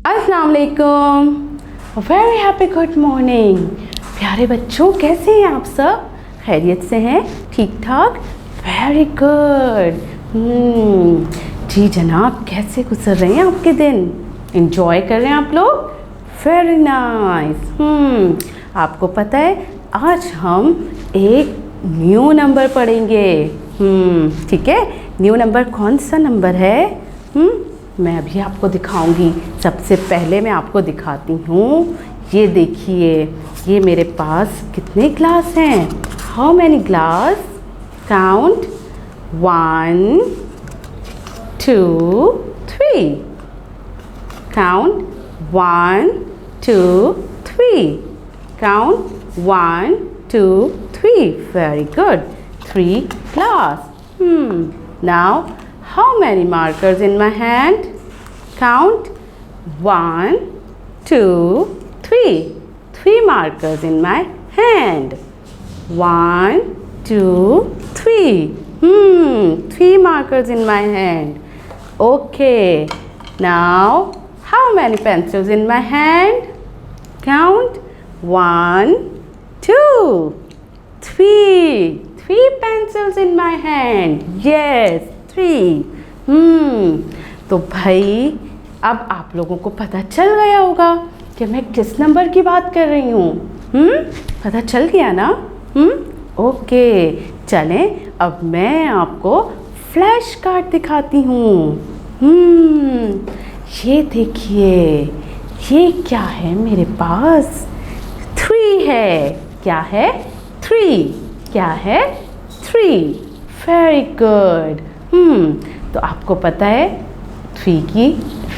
अस्सलाम वालेकुम, very happy good morning. प्यारे बच्चों, कैसे हैं आप सब? खैरियत से हैं? ठीक ठाक? Very good. जी जनाब, कैसे गुजर रहे हैं आपके दिन? एंजॉय कर रहे हैं आप लोग? Very nice. आपको पता है आज हम एक न्यू नंबर पढ़ेंगे। ठीक है, न्यू नंबर कौन सा नंबर है? मैं अभी आपको दिखाऊंगी। सबसे पहले मैं आपको दिखाती हूँ, ये देखिए, ये मेरे पास कितने ग्लास हैं? How many glass? Count 1 2 3। Count 1 2 3। Count 1 2 3। Very good, 3 glass. Now how many markers in my hand? Count 1 2 3. 3 markers in my hand. 1 2 3. 3 markers in my hand. Okay. Now how many pencils in my hand? Count 1 2 3. 3 pencils in my hand. Yes, 3. तो भाई अब आप लोगों को पता चल गया होगा कि मैं किस नंबर की बात कर रही हूँ। पता चल गया ना? ओके, चलें अब मैं आपको फ्लैश कार्ड दिखाती हूँ। ये देखिए, ये क्या है मेरे पास? 3 है। क्या है? 3। क्या है? 3। Very good. तो आपको पता है 3 की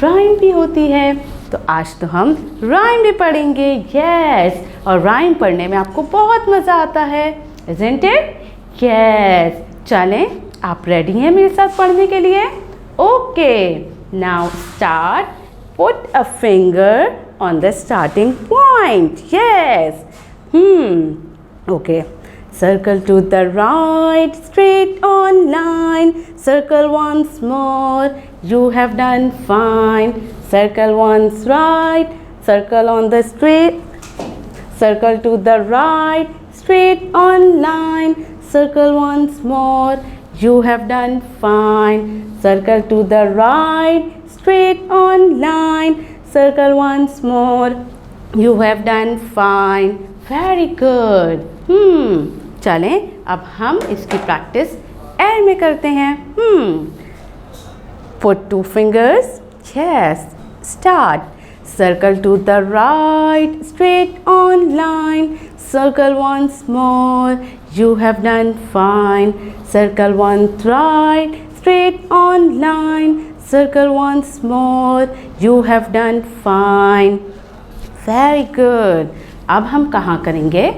राइम भी होती है, तो आज तो हम राइम भी पढ़ेंगे। यस, और राइम पढ़ने में आपको बहुत मज़ा आता है, isn't it? यस, चलें, आप रेडी हैं मेरे साथ पढ़ने के लिए? Okay, now start. Put a finger on the starting point. Yes, okay. Circle to the right, straight on line. Circle once more, you have done fine. Circle once right, circle on the straight. Circle to the right, straight on line. Circle once more, you have done fine. Circle to the right, straight on line. Circle once more, you have done fine. Very good. चलें अब हम इसकी practice air में करते हैं। Put 2 fingers. Yes, start. Circle to the right, straight on line. Circle once more, you have done fine. Circle once right, straight on line. Circle once more, you have done fine. Very good. अब हम कहाँ करेंगे?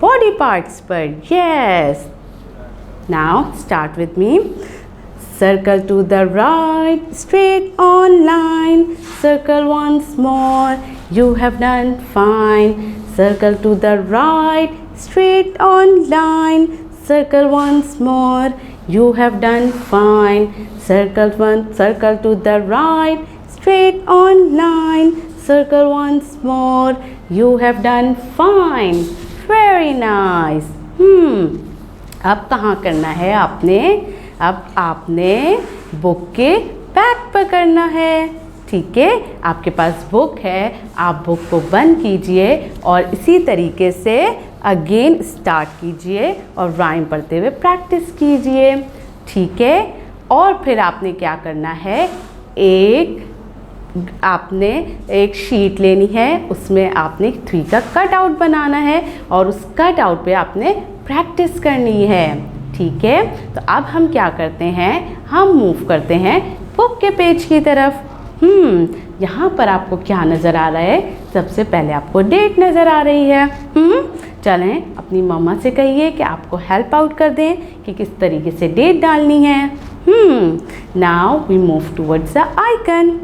Body parts पर। Yes, now start with me. Circle to the right, straight on line. Circle once more, you have done fine. Circle to the right, straight on line. Circle once more, you have done fine. Circle to the right, straight on line. Circle once more, you have done fine. Very nice. अब कहाँ करना है आपने? अब आपने book के back पर करना है। ठीक है, आपके पास बुक है, आप बुक को बंद कीजिए और इसी तरीके से अगेन स्टार्ट कीजिए और राइम पढ़ते हुए प्रैक्टिस कीजिए। ठीक है, और फिर आपने क्या करना है, आपने एक शीट लेनी है, उसमें आपने 3 का कट आउट बनाना है और उस कट आउट पे आपने प्रैक्टिस करनी है। ठीक है, तो अब हम क्या करते हैं, हम मूव करते हैं बुक के पेज की तरफ। यहाँ पर आपको क्या नज़र आ रहा है? सबसे पहले आपको डेट नज़र आ रही है। चलें अपनी मम्मा से कहिए कि आपको हेल्प आउट कर दें कि किस तरीके से डेट डालनी है। Now we move towards the icon.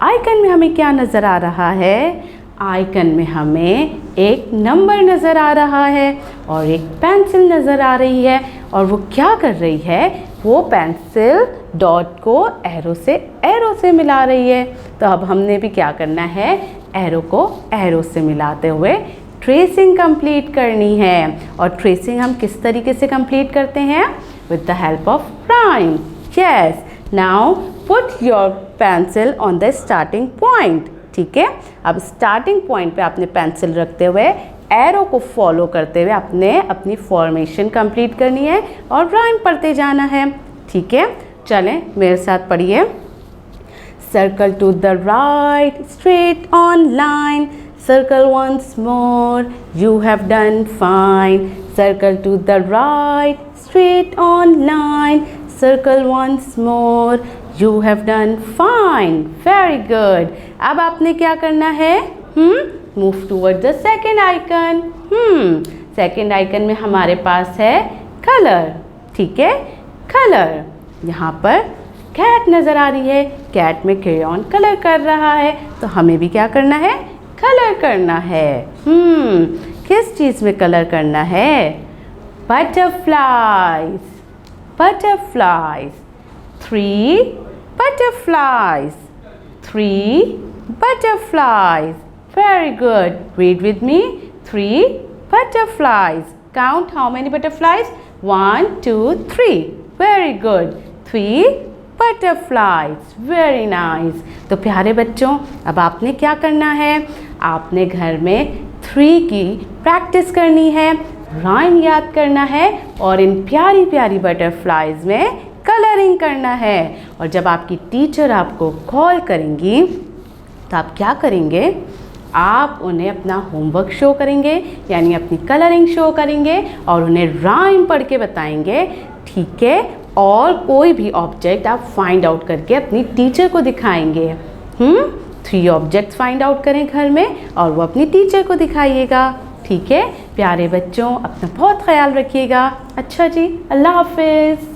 Icon में हमें क्या नज़र आ रहा है? आइकन में हमें एक नंबर नज़र आ रहा है और एक पेंसिल नज़र आ रही है, और वो क्या कर रही है? वो पेंसिल डॉट को एरो से मिला रही है। तो अब हमने भी क्या करना है, एरो को एरो से मिलाते हुए ट्रेसिंग कंप्लीट करनी है। और ट्रेसिंग हम किस तरीके से कंप्लीट करते हैं, with the help of rhyme. Yes, now put your pencil on the starting point. ठीक है, अब स्टार्टिंग पॉइंट पे आपने पेंसिल रखते हुए एरो को फॉलो करते हुए आपने अपनी फॉर्मेशन कंप्लीट करनी है और राइम पढ़ते जाना है। ठीक है, चलें मेरे साथ पढ़िए। Circle to the right, straight on line, circle once more, you have done fine. Circle to the right, straight on line, circle once more, you have done fine. Very good. अब आपने क्या करना है, move toward the second icon. Second icon में हमारे पास है color. ठीक है, color. यहाँ पर कैट नज़र आ रही है, कैट में क्रेयॉन कलर कर रहा है, तो हमें भी क्या करना है, कलर करना है। किस चीज़ में कलर करना है, butterflies, butterflies, 3 butterflies, 3 butterflies. Very good. Read with me. 3 butterflies. Count how many butterflies? 1, 2, 3. Very good. 3 butterflies. Very nice. तो प्यारे बच्चों, अब आपने क्या करना है, आपने घर में 3 की प्रैक्टिस करनी है, राइम याद करना है और इन प्यारी प्यारी बटरफ्लाइज में कलरिंग करना है। और जब आपकी टीचर आपको कॉल करेंगी तो आप क्या करेंगे, आप उन्हें अपना होमवर्क शो करेंगे, यानी अपनी कलरिंग शो करेंगे और उन्हें राइम पढ़ के बताएंगे। ठीक है, और कोई भी ऑब्जेक्ट आप फाइंड आउट करके अपनी टीचर को दिखाएंगे। 3 ऑब्जेक्ट्स फाइंड आउट करें घर में और वो अपनी टीचर को दिखाइएगा। ठीक है प्यारे बच्चों, अपना बहुत ख्याल रखिएगा। अच्छा जी, अल्लाह हाफिज़।